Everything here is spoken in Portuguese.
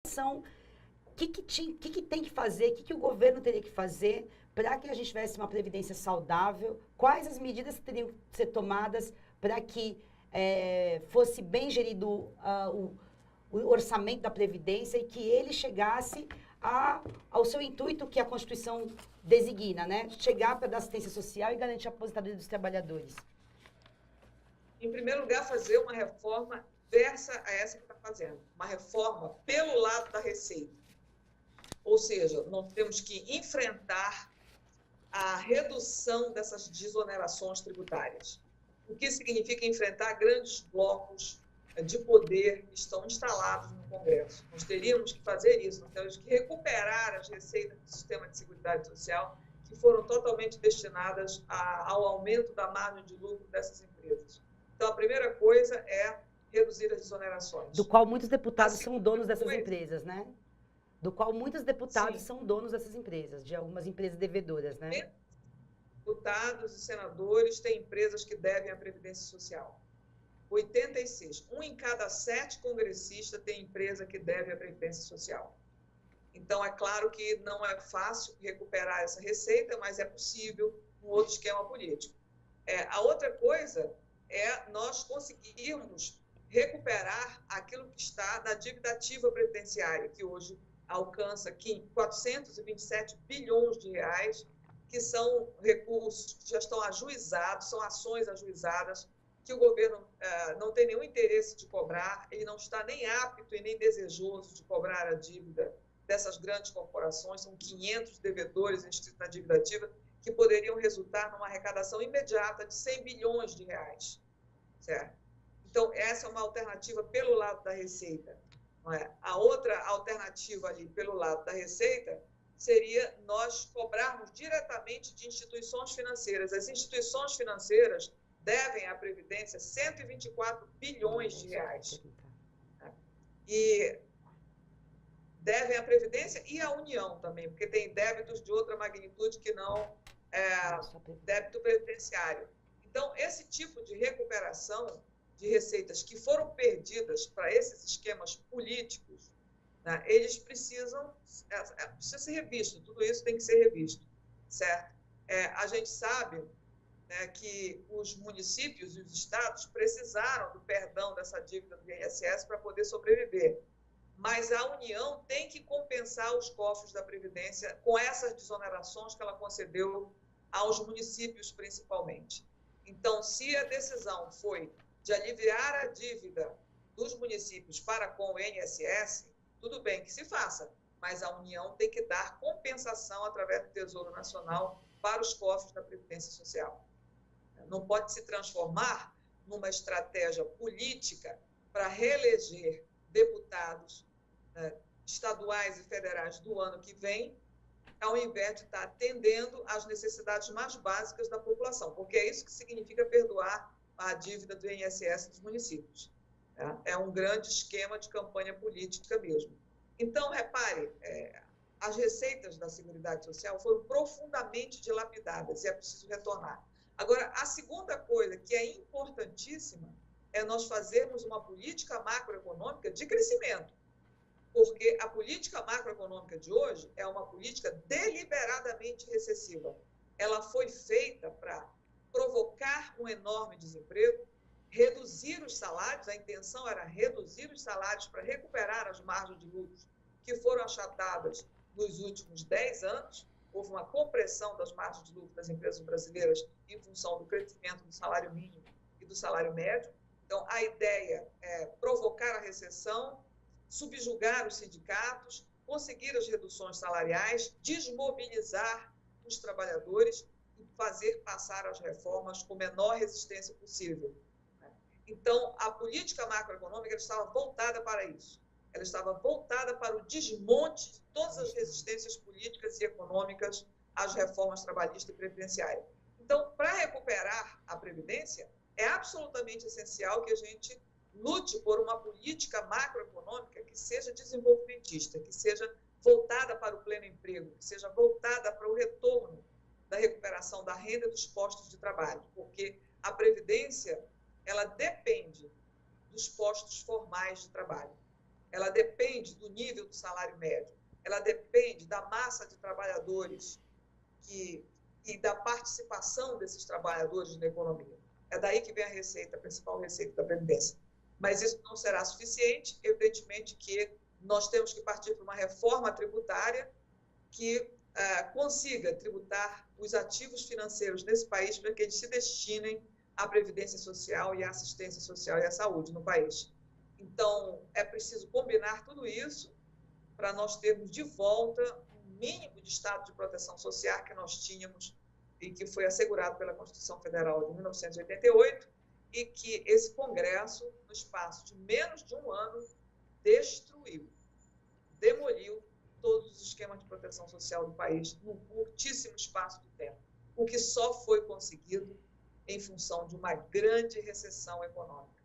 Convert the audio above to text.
são, o que tem que fazer, o que o governo teria que fazer para que a gente tivesse uma previdência saudável, quais as medidas que teriam que ser tomadas para que fosse bem gerido o orçamento da Previdência e que ele chegasse ao seu intuito que a Constituição designa, né? Chegar para dar assistência social e garantir a aposentadoria dos trabalhadores. Em primeiro lugar, fazer uma reforma diversa a essa que está fazendo. Uma reforma pelo lado da receita. Ou seja, nós temos que enfrentar a redução dessas desonerações tributárias. O que significa enfrentar grandes blocos de poder que estão instalados no Congresso. Nós teríamos que fazer isso, nós temos que recuperar as receitas do sistema de seguridade social que foram totalmente destinadas ao aumento da margem de lucro dessas empresas. Então, a primeira coisa é reduzir as desonerações. Do qual muitos deputados são donos dessas empresas, né? Do qual muitos deputados são donos dessas empresas, de algumas empresas devedoras, né? Deputados e senadores têm empresas que devem à Previdência Social. 86. 1 em cada 7 congressistas tem empresa que deve à Previdência Social. Então, é claro que não é fácil recuperar essa receita, mas é possível um outro esquema político. A outra coisa é nós conseguirmos recuperar aquilo que está na dívida ativa previdenciária, que hoje alcança aqui 427 bilhões de reais, que são recursos que já estão ajuizados, são ações ajuizadas, que o governo não tem nenhum interesse de cobrar, ele não está nem apto e nem desejoso de cobrar a dívida dessas grandes corporações, são 500 devedores inscritos na dívida ativa, que poderiam resultar numa arrecadação imediata de 100 bilhões de reais, certo? Então, essa é uma alternativa pelo lado da receita. Não é? A outra alternativa ali pelo lado da receita seria nós cobrarmos diretamente de instituições financeiras. As instituições financeiras devem à Previdência 124 bilhões de reais. E devem à Previdência e à União também, porque tem débitos de outra magnitude que não débito previdenciário. Então, esse tipo de recuperação de receitas que foram perdidas para esses esquemas políticos, né, eles precisam ser revisto, tudo isso tem que ser revisto, certo? A gente sabe, né, que os municípios e os estados precisaram do perdão dessa dívida do INSS para poder sobreviver, mas a União tem que compensar os cofres da Previdência com essas desonerações que ela concedeu aos municípios, principalmente. Então, se a decisão foi de aliviar a dívida dos municípios para com o INSS, tudo bem que se faça, mas a União tem que dar compensação através do Tesouro Nacional para os cofres da Previdência Social. Não pode se transformar numa estratégia política para reeleger deputados estaduais e federais do ano que vem, ao invés de estar atendendo às necessidades mais básicas da população, porque é isso que significa perdoar a dívida do INSS dos municípios. É um grande esquema de campanha política mesmo. Então, repare, as receitas da Seguridade Social foram profundamente dilapidadas e é preciso retornar. Agora, a segunda coisa que é importantíssima é nós fazermos uma política macroeconômica de crescimento, porque a política macroeconômica de hoje é uma política deliberadamente recessiva. Ela foi feita para provocar um enorme desemprego, reduzir os salários, a intenção era reduzir os salários para recuperar as margens de lucros que foram achatadas nos últimos 10 anos. Houve uma compressão das margens de lucro das empresas brasileiras em função do crescimento do salário mínimo e do salário médio. Então, a ideia é provocar a recessão, subjugar os sindicatos, conseguir as reduções salariais, desmobilizar os trabalhadores e fazer passar as reformas com a menor resistência possível. Então, a política macroeconômica estava voltada para isso. Ela estava voltada para o desmonte de todas as resistências políticas e econômicas às reformas trabalhistas e previdenciárias. Então, para recuperar a Previdência, é absolutamente essencial que a gente lute por uma política macroeconômica que seja desenvolvimentista, que seja voltada para o pleno emprego, que seja voltada para o retorno da recuperação da renda dos postos de trabalho, porque a Previdência, ela depende dos postos formais de trabalho. ela depende do nível do salário médio, ela depende da massa de trabalhadores e da participação desses trabalhadores na economia. É daí que vem a receita, a principal receita da Previdência. Mas isso não será suficiente, evidentemente que nós temos que partir para uma reforma tributária que consiga tributar os ativos financeiros desse país para que eles se destinem à previdência social e à assistência social e à saúde no país. Então, é preciso combinar tudo isso para nós termos de volta um mínimo de estado de proteção social que nós tínhamos e que foi assegurado pela Constituição Federal de 1988 e que esse Congresso, no espaço de menos de um ano, destruiu, demoliu todos os esquemas de proteção social do país num curtíssimo espaço de tempo, o que só foi conseguido em função de uma grande recessão econômica.